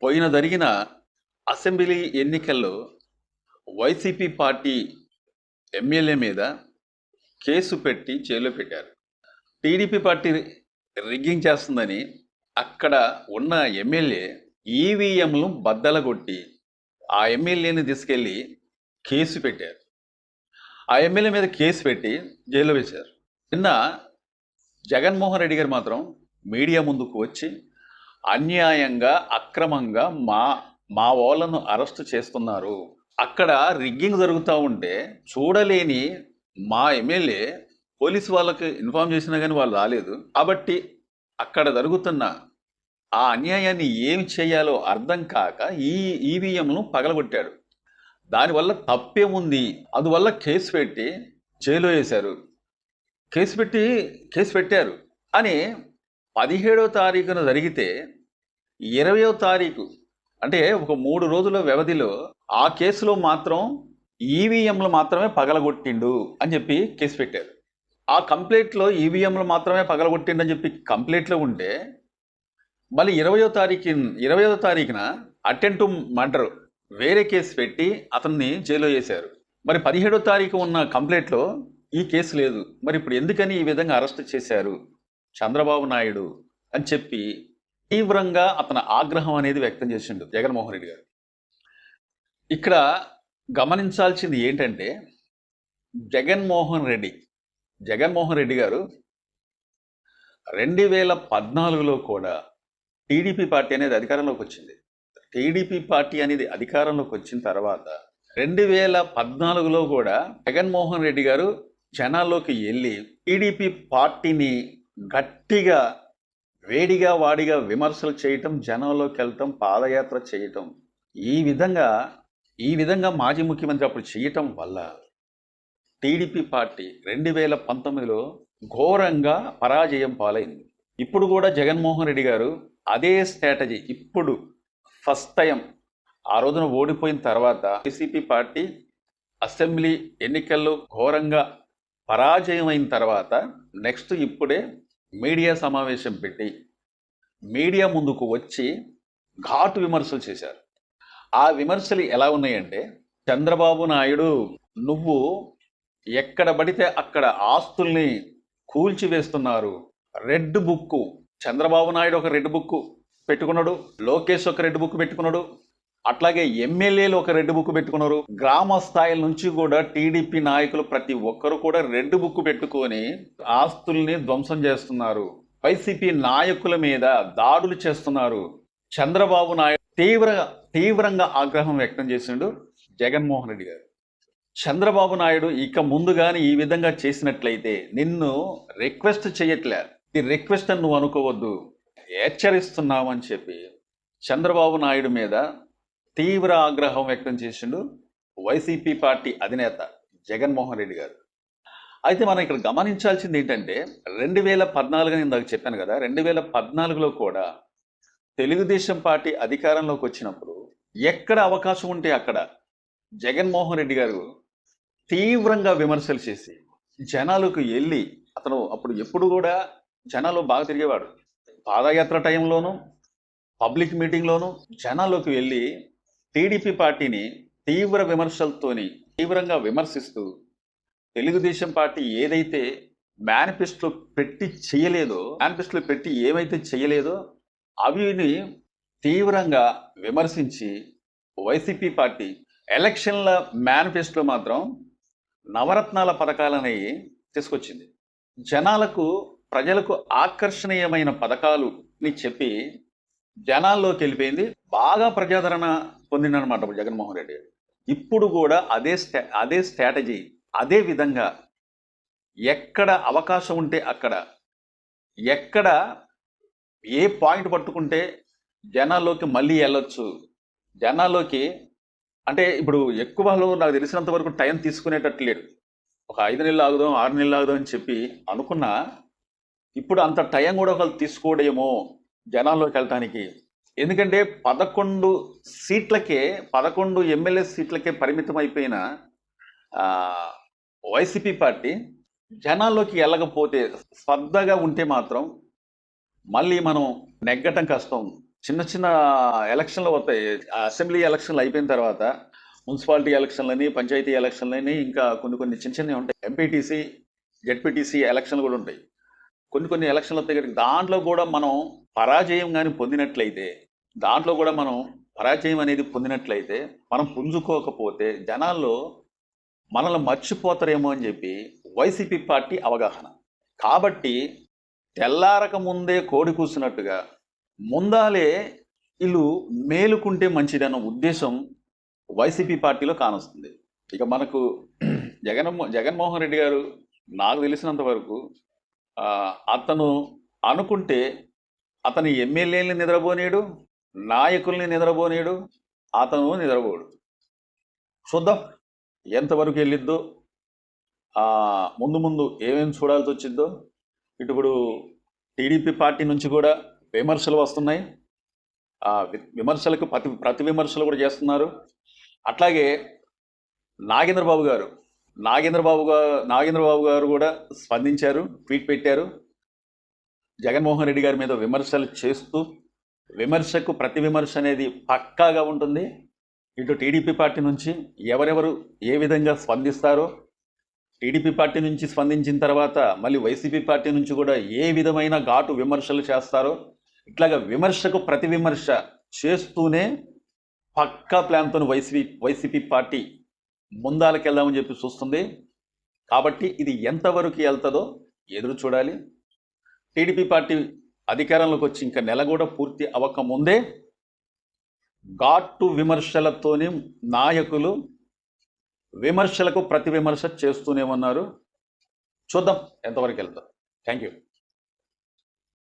జరిగిన అసెంబ్లీ ఎన్నికల్లో YCP party MLA మీద కేసు పెట్టి జైల్లో పెట్టారు. టీడీపీ పార్టీ రిగ్గింగ్ చేస్తుందని అక్కడ ఉన్న ఎమ్మెల్యే ఈవీఎంలు బద్దలగొట్టి ఆ ఎమ్మెల్యేని తీసుకెళ్ళి కేసు పెట్టారు. ఆ ఎమ్మెల్యే మీద కేసు పెట్టి జైల్లో వేశారు. నిన్న జగన్మోహన్ రెడ్డి గారు మాత్రం మీడియా ముందుకు వచ్చి అన్యాయంగా అక్రమంగా మా వాళ్ళను అరెస్ట్ చేస్తున్నారు, అక్కడ రిగ్గింగ్ జరుగుతూ ఉంటే చూడలేని మా ఎమ్మెల్యే పోలీసు వాళ్ళకి ఇన్ఫార్మ్ చేసినా కానీ వాళ్ళు రాలేదు, కాబట్టి అక్కడ జరుగుతున్న ఆ అన్యాయాన్ని ఏమి చేయాలో అర్థం కాక ఈ ఈవీఎంను పగలగొట్టాడు. దానివల్ల తప్పేముంది, అందువల్ల కేసు పెట్టి జైలు వేశారు. కేసు పెట్టారు అని 17వ తారీఖున జరిగితే 20వ తారీఖు అంటే ఒక 3 రోజుల వ్యవధిలో ఆ కేసులో మాత్రం ఈవీఎంలు మాత్రమే పగలగొట్టిండు అని చెప్పి కేసు పెట్టారు. ఆ కంప్లైంట్లో ఈవీఎంలు మాత్రమే పగలగొట్టిండు అని చెప్పి కంప్లైంట్లో ఉంటే మళ్ళీ 20వ తారీఖున అటెంప్ట్ టు మర్డర్ వేరే కేసు పెట్టి అతన్ని జైల్లో వేశారు. మరి 17వ తారీఖు ఉన్న కంప్లైంట్లో ఈ కేసు లేదు. మరి ఇప్పుడు ఎందుకని ఈ విధంగా అరెస్ట్ చేశారు చంద్రబాబు నాయుడు అని చెప్పి తీవ్రంగా అతని ఆగ్రహం అనేది వ్యక్తం చేసిండు జగన్మోహన్ రెడ్డి గారు. ఇక్కడ గమనించాల్సింది ఏంటంటే జగన్మోహన్ రెడ్డి గారు 2014లో కూడా టీడీపీ పార్టీ అనేది అధికారంలోకి వచ్చింది. టీడీపీ పార్టీ అనేది అధికారంలోకి వచ్చిన తర్వాత 2014లో కూడా జగన్మోహన్ రెడ్డి గారు జనాల్లోకి వెళ్ళి టీడీపీ పార్టీని గట్టిగా వేడిగా వాడిగా విమర్శలు చేయటం, జనంలోకి వెళ్ళటం, పాదయాత్ర చేయటం, ఈ విధంగా మాజీ ముఖ్యమంత్రి అప్పుడు చేయటం వల్ల టీడీపీ పార్టీ 2019లో ఘోరంగా పరాజయం పాలైంది. ఇప్పుడు కూడా జగన్మోహన్ రెడ్డి గారు అదే స్ట్రాటజీ, ఇప్పుడు ఫస్ట్ టైం ఆ రోజున ఓడిపోయిన తర్వాత వైసీపీ పార్టీ అసెంబ్లీ ఎన్నికల్లో ఘోరంగా పరాజయం అయిన తర్వాత నెక్స్ట్ ఇప్పుడే మీడియా సమావేశం పెట్టి మీడియా ముందుకు వచ్చి ఘాటు విమర్శలు చేశారు. ఆ విమర్శలు ఎలా ఉన్నాయంటే, చంద్రబాబు నాయుడు నువ్వు ఎక్కడ పడితే అక్కడ ఆస్తుల్ని కూల్చివేస్తున్నారు, రెడ్ బుక్, చంద్రబాబు నాయుడు ఒక రెడ్ బుక్ పెట్టుకున్నాడు, లోకేష్ ఒక రెడ్ బుక్ పెట్టుకున్నాడు, అట్లాగే ఎమ్మెల్యేలు ఒక రెడ్ బుక్ పెట్టుకున్నారు, గ్రామ స్థాయిల నుంచి కూడా టీడీపీ నాయకులు ప్రతి ఒక్కరు కూడా రెడ్ బుక్ పెట్టుకొని ఆస్తుల్ని ధ్వంసం చేస్తున్నారు, వైసీపీ నాయకుల మీద దాడులు చేస్తున్నారు. చంద్రబాబు నాయుడు తీవ్రంగా ఆగ్రహం వ్యక్తం చేసిండు జగన్మోహన్ రెడ్డి గారు. చంద్రబాబు నాయుడు ఇక ముందు కానీ ఈ విధంగా చేసినట్లయితే నిన్ను రిక్వెస్ట్ చేయట్లే, ఈ రిక్వెస్ట్ అని నువ్వు అనుకోవద్దు, హెచ్చరిస్తున్నామని చెప్పి చంద్రబాబు నాయుడు మీద తీవ్ర ఆగ్రహం వ్యక్తం చేసిండు వైసీపీ పార్టీ అధినేత జగన్మోహన్ రెడ్డి గారు. అయితే మనం ఇక్కడ గమనించాల్సింది ఏంటంటే 2014 ఇందాక చెప్పాను కదా, 2014లో కూడా తెలుగుదేశం పార్టీ అధికారంలోకి వచ్చినప్పుడు ఎక్కడ అవకాశం ఉంటే అక్కడ జగన్మోహన్ రెడ్డి గారు తీవ్రంగా విమర్శలు చేసి జనాలకు వెళ్ళి, అతను అప్పుడు ఎప్పుడు కూడా జనాలు బాగా తిరిగేవాడు, పాదయాత్ర టైంలోనూ పబ్లిక్ మీటింగ్లోనూ జనాల్లోకి వెళ్ళి టీడీపీ పార్టీని తీవ్రంగా విమర్శిస్తూ తెలుగుదేశం పార్టీ ఏదైతే మేనిఫెస్టో పెట్టి ఏమైతే చేయలేదో అవిని తీవ్రంగా విమర్శించి వైసీపీ పార్టీ ఎలక్షన్ల మేనిఫెస్టో మాత్రం నవరత్నాల పథకాలనేవి తీసుకొచ్చింది. ప్రజలకు ఆకర్షణీయమైన పథకాలుని చెప్పి జనాల్లోకి వెళ్ళిపోయింది, బాగా ప్రజాదరణ పొందిందనమాట జగన్మోహన్ రెడ్డి. ఇప్పుడు కూడా అదే స్ట్రాటజీ, అదే విధంగా ఎక్కడ అవకాశం ఉంటే అక్కడ, ఎక్కడ ఏ పాయింట్ పట్టుకుంటే జనాల్లోకి మళ్ళీ వెళ్ళొచ్చు, జనాల్లోకి అంటే ఇప్పుడు ఎక్కువలో నాకు తెలిసినంత వరకు టైం తీసుకునేటట్లేడు. ఒక 5 నెలలు ఆగుదాం, 6 నెలలు ఆగుదాం అని చెప్పి అనుకున్నా ఇప్పుడు అంత టైం కూడా ఒకళ్ళు తీసుకోవడమో జనాల్లోకి వెళ్ళటానికి. ఎందుకంటే 11 ఎమ్మెల్యే సీట్లకే పరిమితం అయిపోయిన వైసీపీ పార్టీ జనాల్లోకి వెళ్ళకపోతే, శ్రద్ధగా ఉంటే మాత్రం మళ్ళీ మనం నెగ్గటం కష్టం. చిన్న చిన్న ఎలక్షన్లు వస్తాయి. అసెంబ్లీ ఎలక్షన్లు అయిపోయిన తర్వాత మున్సిపాలిటీ ఎలక్షన్లని, పంచాయతీ ఎలక్షన్లని, ఇంకా కొన్ని కొన్ని చిన్న చిన్నవి ఉంటాయి. ఎంపీటీసీ, జెడ్పీటీసీ ఎలక్షన్లు కూడా ఉంటాయి. కొన్ని కొన్ని ఎలక్షన్లు వస్తాయి కదా, దాంట్లో కూడా మనం పరాజయం కానీ పొందినట్లయితే, మనం పుంజుకోకపోతే జనాల్లో మనల్ని మర్చిపోతారేమో అని చెప్పి వైసీపీ పార్టీ అవగాహన. కాబట్టి తెల్లారక ముందే కోడి కూసినట్టుగా ముందాలే వీళ్ళు మేలుకుంటే మంచిదన్న ఉద్దేశం వైసీపీ పార్టీలో కానొస్తుంది. ఇక మనకు జగన్మోహన్ రెడ్డి గారు నాకు తెలిసినంత వరకు అతను అనుకుంటే అతని ఎమ్మెల్యేలని నిద్రపోనీయడు, నాయకుల్ని నిద్రపోనీయడు, అతను నిద్రపోడు. చూద్దాం ఎంతవరకు వెళ్ళిద్దో, ముందు ముందు ఏమేమి చూడాల్సి వచ్చిద్దో. ఇప్పుడు టీడీపీ పార్టీ నుంచి కూడా విమర్శలు వస్తున్నాయి. విమర్శలకు ప్రతి విమర్శలు కూడా చేస్తున్నారు. అట్లాగే నాగేంద్రబాబు గారు కూడా స్పందించారు, ట్వీట్ పెట్టారు. జగన్మోహన్ రెడ్డి గారి మీద విమర్శలు చేస్తూ, విమర్శకు ప్రతి విమర్శ అనేది పక్కాగా ఉంటుంది. ఇటు టీడీపీ పార్టీ నుంచి ఎవరెవరు ఏ విధంగా స్పందిస్తారో, టీడీపీ పార్టీ నుంచి స్పందించిన తర్వాత మళ్ళీ వైసీపీ పార్టీ నుంచి కూడా ఏ విధమైన ఘాటు విమర్శలు చేస్తారో, ఇట్లాగా విమర్శకు ప్రతి విమర్శ చేస్తూనే పక్కా ప్లాన్తో వైసీపీ పార్టీ ముందాలకెళ్దామని చెప్పి చూస్తుంది. కాబట్టి ఇది ఎంతవరకు వెళ్తుందో ఎదురు చూడాలి. టీడీపీ పార్టీ అధికారంలోకి వచ్చి ఇంకా నెల కూడా పూర్తి అవ్వకముందే ఘాటు విమర్శలతోనే నాయకులు విమర్శలకు ప్రతి విమర్శ చేస్తూనే ఉన్నారు. చూద్దాం ఎంతవరకు వెళ్తాం. Thank you.